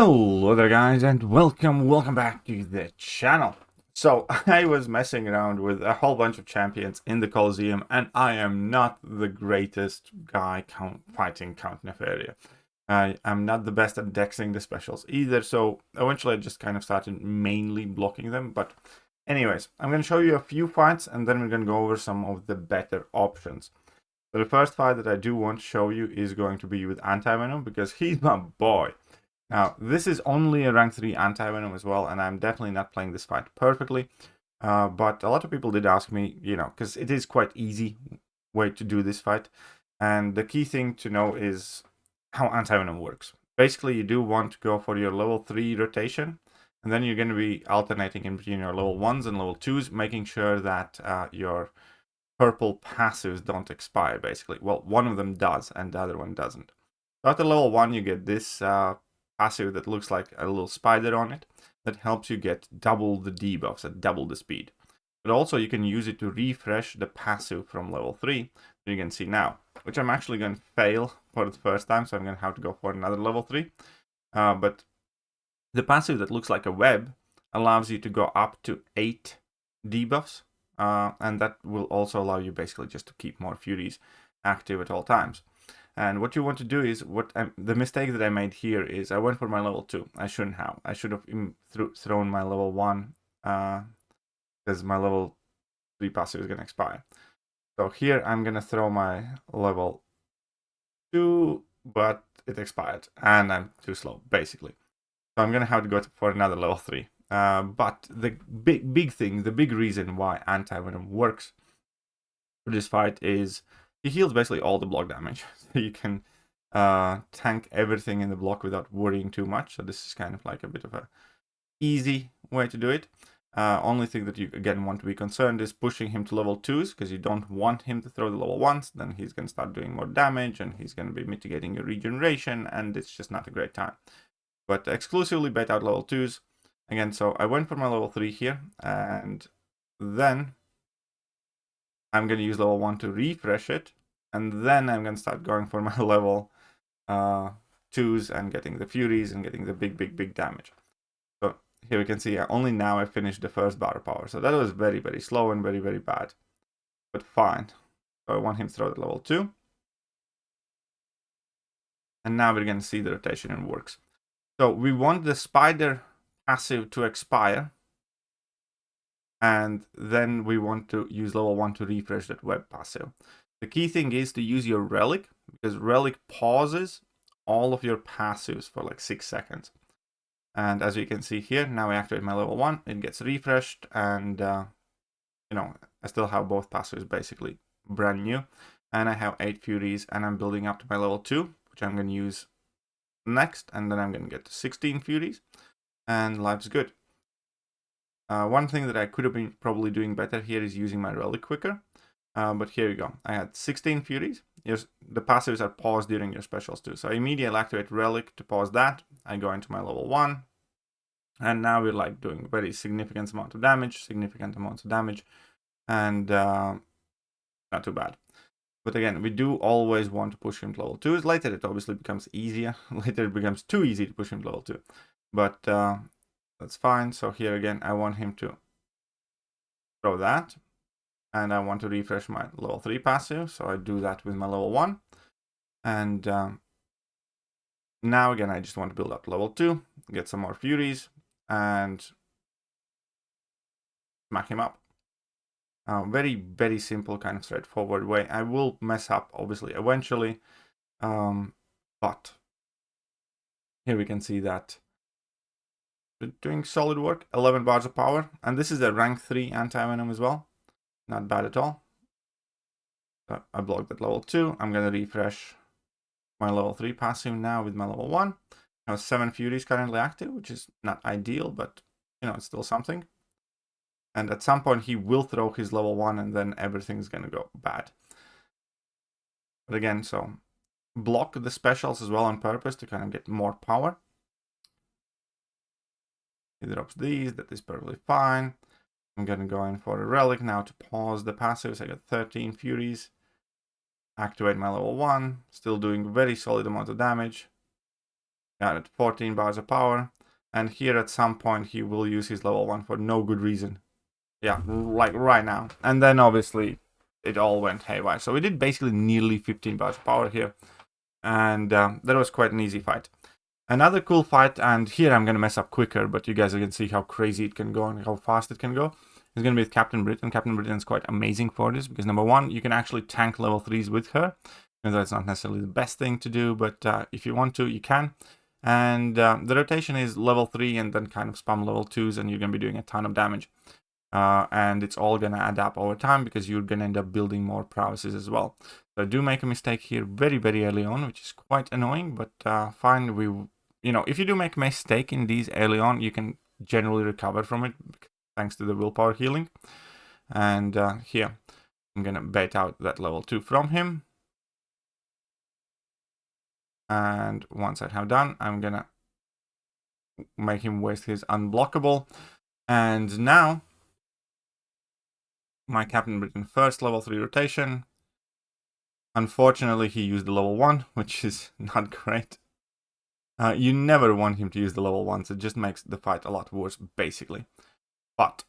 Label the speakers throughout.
Speaker 1: Hello there guys and welcome back to the channel. So I was messing around with a whole bunch of champions in the Coliseum and I am not the greatest guy fighting Count Nefaria. I am not the best at dexing the specials either, so eventually I just kind of started mainly blocking them. But anyways, I'm going to show you a few fights and then we're going to go over some of the better options. So the first fight that I do want to show you is going to be with Antivenom because he's my boy. Now, this is only a rank 3 Antivenom as well, and I'm definitely not playing this fight perfectly. But a lot of people did ask me, because it is quite easy way to do this fight. And the key thing to know is how Antivenom works. Basically, you do want to go for your level 3 rotation, and then you're going to be alternating in between your level 1s and level 2s, making sure that your purple passives don't expire, basically. Well, one of them does, and the other one doesn't. So after level 1, you get this passive that looks like a little spider on it that helps you get double the debuffs at double the speed. But also you can use it to refresh the passive from level 3 that you can see now, which I'm actually going to fail for the first time, so I'm going to have to go for another level 3. But the passive that looks like a web allows you to go up to 8 debuffs, and that will also allow you basically just to keep more Furies active at all times. And what you want to do is, the mistake that I made here is I went for my level 2. I shouldn't have. I should have thrown my level 1 because my level 3 passive is going to expire. So here I'm going to throw my level 2, but it expired and I'm too slow, basically. So I'm going to have to go for another level 3. But the big thing, the big reason why Antivenom works for this fight is he heals basically all the block damage. So you can tank everything in the block without worrying too much. So this is kind of like a bit of a easy way to do it. Only thing that you again want to be concerned is pushing him to level 2s, because you don't want him to throw the level 1s. Then he's going to start doing more damage and he's going to be mitigating your regeneration, and it's just not a great time. But exclusively bait out level 2s. Again, so I went for my level 3 here, and then I'm going to use level 1 to refresh it, and then I'm going to start going for my level 2s and getting the Furies and getting the big damage. So here we can see only now I finished the first battle power. So that was very slow and very bad, but fine. So I want him to throw the level 2. And now we're going to see the rotation and works. So we want the spider passive to expire, and then we want to use level 1 to refresh that web passive. The key thing is to use your relic, because relic pauses all of your passives for like 6 seconds. And as you can see here, now I activate my level 1, it gets refreshed, and I still have both passives basically brand new. And I have 8 Furies, and I'm building up to my level 2, which I'm going to use next, and then I'm going to get to 16 Furies, and life's good. One thing that I could have been probably doing better here is using my relic quicker. But here you go. I had 16 Furies. The passives are paused during your specials too. So I immediately activate relic to pause that. I go into my level 1. And now we're like doing very significant amounts of damage. And not too bad. But again, we do always want to push him to level 2s. Later it obviously becomes easier. Later it becomes too easy to push him to level 2. But that's fine. So here again, I want him to throw that. And I want to refresh my level 3 passive. So I do that with my level 1. And now again, I just want to build up level 2. Get some more Furies. And smack him up. Very simple, kind of straightforward way. I will mess up, obviously, eventually. But here we can see that we're doing solid work. 11 bars of power. And this is a rank 3 Antivenom as well. Not bad at all. So I blocked at level 2. I'm going to refresh my level 3 passive now with my level 1. I have 7 Furies currently active, which is not ideal, but it's still something. And at some point he will throw his level 1 and then everything's going to go bad. But again, so block the specials as well on purpose to kind of get more power. He drops these, that is perfectly fine. I'm going to go in for a relic now to pause the passives. I got 13 Furies. Activate my level 1, still doing very solid amount of damage. at 14 bars of power. And here at some point he will use his level 1 for no good reason. Yeah, like right now. And then obviously it all went haywire. So we did basically nearly 15 bars of power here. And that was quite an easy fight. Another cool fight, and here I'm going to mess up quicker, but you guys can see how crazy it can go and how fast it can go. It's going to be with Captain Britain. Captain Britain is quite amazing for this, because number one, you can actually tank level 3s with her. Even though it's not necessarily the best thing to do, but if you want to, you can. And the rotation is level 3 and then kind of spam level 2s, and you're going to be doing a ton of damage. And it's all going to add up over time because you're going to end up building more prowesses as well. So I do make a mistake here very, very early on, which is quite annoying, but fine. If you do make a mistake in these early on, you can generally recover from it thanks to the willpower healing. And here, I'm going to bait out that level 2 from him. And once I have done, I'm going to make him waste his unblockable. And now, my Captain Britain first level 3 rotation. Unfortunately, he used the level 1, which is not great. You never want him to use the level 1s. It just makes the fight a lot worse, basically. But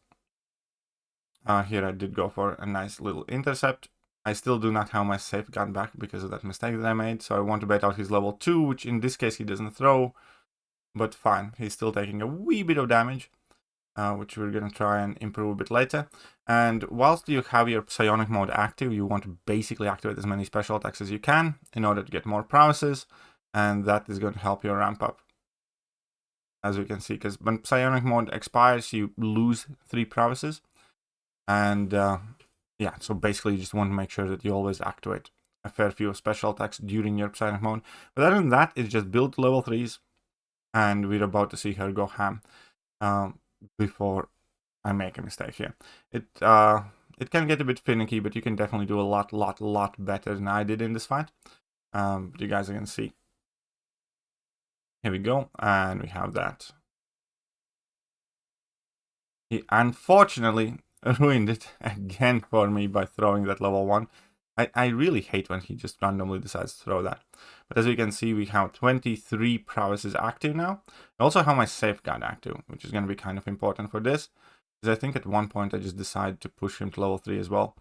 Speaker 1: here I did go for a nice little intercept. I still do not have my safe gun back because of that mistake that I made. So I want to bait out his level 2, which in this case he doesn't throw. But fine, he's still taking a wee bit of damage, which we're going to try and improve a bit later. And whilst you have your psionic mode active, you want to basically activate as many special attacks as you can in order to get more prowesses. And that is going to help you ramp up, as you can see, because when psionic mode expires, you lose 3 prowesses. And yeah, so basically you just want to make sure that you always activate a fair few special attacks during your psionic mode. But other than that, it's just build level 3s, and we're about to see her go ham before I make a mistake here. It can get a bit finicky, but you can definitely do a lot better than I did in this fight. You guys are going to see. Here we go, and we have that. He unfortunately ruined it again for me by throwing that level 1. I really hate when he just randomly decides to throw that. But as you can see, we have 23 prowesses active now. I also have my safeguard active, which is going to be kind of important for this, because I think at one point I just decided to push him to level 3 as well.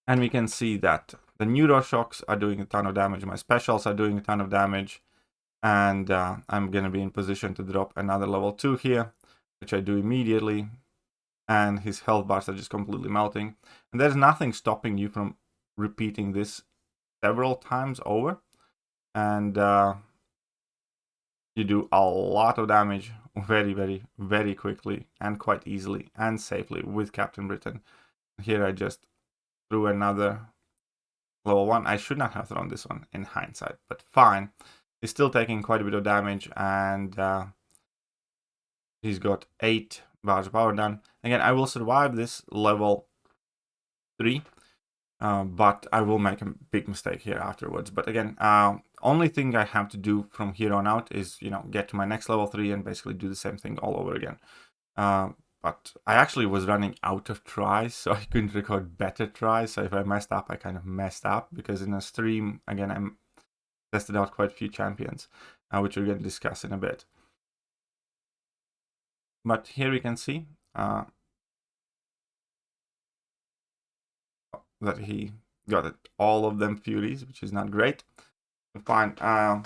Speaker 1: And we can see that the neuroshocks are doing a ton of damage, my specials are doing a ton of damage, and I'm going to be in position to drop another level 2 here, which I do immediately. And his health bars are just completely melting. And there's nothing stopping you from repeating this several times over. And you do a lot of damage very quickly and quite easily and safely with Captain Britain. Here I just threw another level 1. I should not have thrown this one in hindsight, but fine. He's still taking quite a bit of damage, and he's got 8 bars of power done. Again, I will survive this level 3, but I will make a big mistake here afterwards. But again, only thing I have to do from here on out is, get to my next level 3 and basically do the same thing all over again. But I actually was running out of tries, so I couldn't record better tries. So if I messed up, I kind of messed up, because in a stream, again, I tested out quite a few champions, which we're going to discuss in a bit. But here we can see that he got all of them Furies, which is not great. Fine. I'm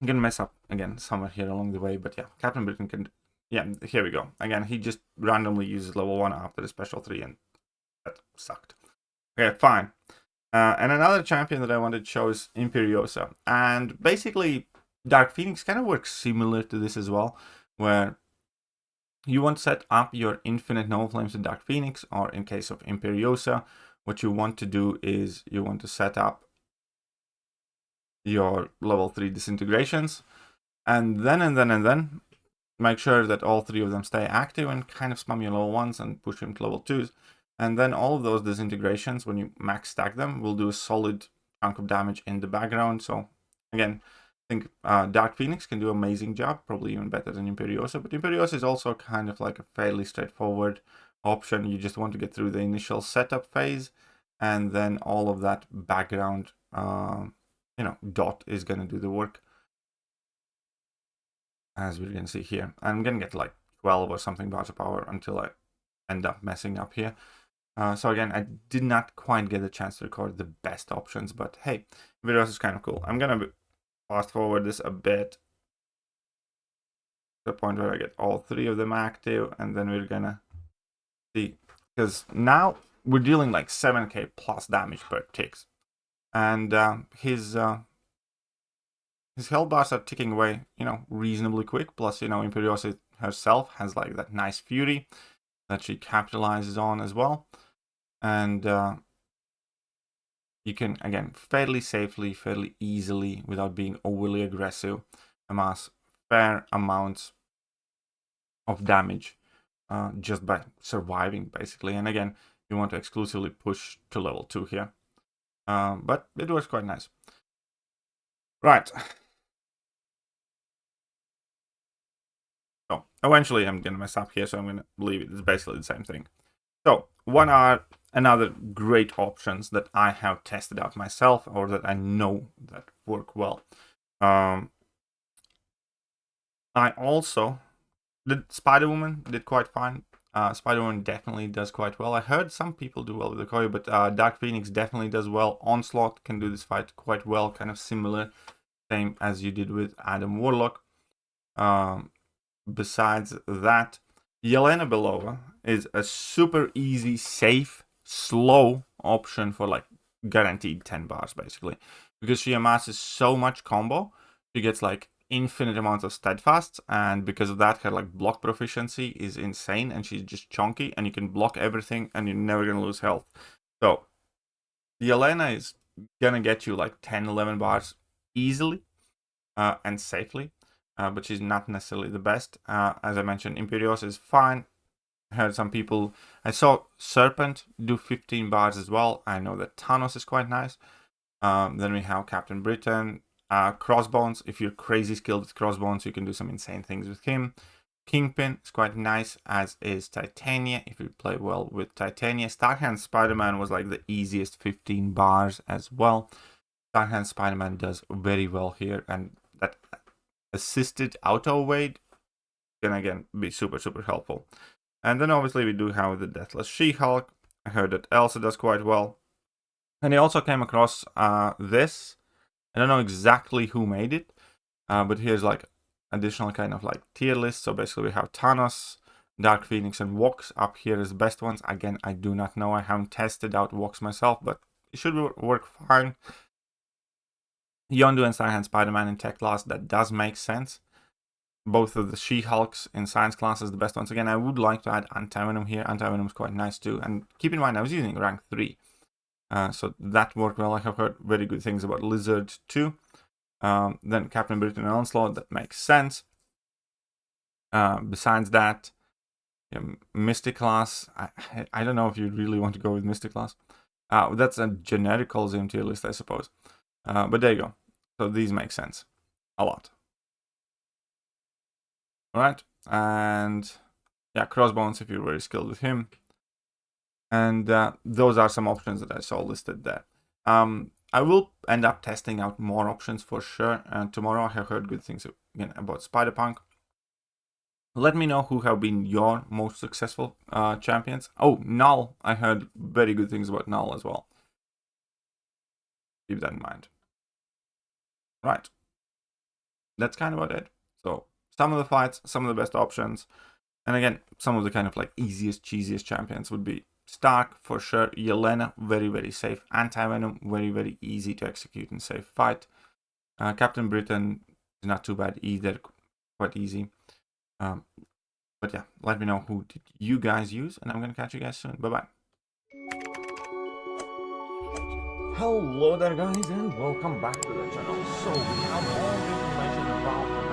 Speaker 1: going to mess up again somewhere here along the way, but yeah, Captain Britain can... Yeah, here we go. Again, he just randomly uses level 1 after the special 3, and that sucked. Okay, fine. And another champion that I wanted to show is Imperiosa. And basically, Dark Phoenix kind of works similar to this as well, where you want to set up your infinite Nova Flames in Dark Phoenix, or in case of Imperiosa, what you want to do is you want to set up your level 3 disintegrations, and then make sure that all 3 of them stay active and kind of spam your level 1s and push him to level 2s. And then all of those disintegrations, when you max stack them, will do a solid chunk of damage in the background. So again, I think Dark Phoenix can do an amazing job, probably even better than Imperiosa. But Imperiosa is also kind of like a fairly straightforward option. You just want to get through the initial setup phase, and then all of that background, dot is going to do the work. as we're going to see here. I'm going to get like 12 or something bars of power until I end up messing up here. So again, I did not quite get a chance to record the best options, but hey, Imperiosa is kind of cool. I'm going to fast forward this a bit to the point where I get all 3 of them active, and then we're going to see, because now we're dealing like 7k plus damage per ticks, and his health bars are ticking away, you know, reasonably quick. Plus, you know, Imperiosa herself has like that nice fury that she capitalizes on as well. And you can, again, fairly safely, fairly easily, without being overly aggressive, amass fair amounts of damage just by surviving, basically. And again, you want to exclusively push to level 2 here. But it works quite nice. Right. So eventually I'm going to mess up here, so I'm going to leave it. It's basically the same thing. So what are another great options that I have tested out myself, or that I know that work well? I also did Spider-Woman, did quite fine. Spider-Woman definitely does quite well. I heard some people do well with the Koyo, but Dark Phoenix definitely does well. Onslaught can do this fight quite well, kind of similar, same as you did with Adam Warlock. Besides that, Yelena Belova is a super easy, safe, slow option for like guaranteed 10 bars, basically. Because she amasses so much combo, she gets like infinite amounts of steadfasts, and because of that, her like block proficiency is insane, and she's just chunky, and you can block everything, and you're never gonna lose health. So, Yelena is gonna get you like 10, 11 bars easily and safely. But she's not necessarily the best. As I mentioned, Imperiosa is fine. I heard some people... I saw Serpent do 15 bars as well. I know that Thanos is quite nice. Then we have Captain Britain. Crossbones, if you're crazy skilled with Crossbones, you can do some insane things with him. Kingpin is quite nice, as is Titania, if you play well with Titania. Starhand Spider-Man was like the easiest 15 bars as well. Starhand Spider-Man does very well here, and that assisted auto weight can again be super helpful. And then obviously we do have the Deathless She-Hulk. I heard that Elsa does quite well. And I also came across this. I don't know exactly who made it, but here's like additional kind of like tier list. So basically we have Thanos, Dark Phoenix, and Vox up here as the best ones. Again, I do not know. I haven't tested out Vox myself, but it should work fine. Yondu and Starhand Spider-Man in tech class, that does make sense. Both of the She-Hulks in science class is the best ones. Again, I would like to add Antivenom here. Antivenom is quite nice too. And keep in mind, I was using rank 3. So that worked well. I have heard very good things about Lizard too. Then Captain Britain and Onslaught, that makes sense. Besides that, Mystic class, I don't know if you really want to go with Mystic class. That's a generic Coliseum tier list, I suppose. But there you go. So these make sense a lot. Alright, and yeah, Crossbones if you're very skilled with him. And those are some options that I saw listed there. I will end up testing out more options for sure. And tomorrow I have heard good things again about Spider-Punk. Let me know who have been your most successful champions. Oh, Null. I heard very good things about Null as well. Keep that in mind. Right. That's kind of about it. So, some of the fights, some of the best options. And again, some of the kind of like easiest, cheesiest champions would be Stark, for sure. Yelena, very safe. Antivenom, very easy to execute and safe fight. Captain Britain is not too bad either. Quite easy. But yeah, let me know who did you guys use, and I'm gonna catch you guys soon. Bye-bye. Hello there guys, and welcome back to the channel. So we have all the information about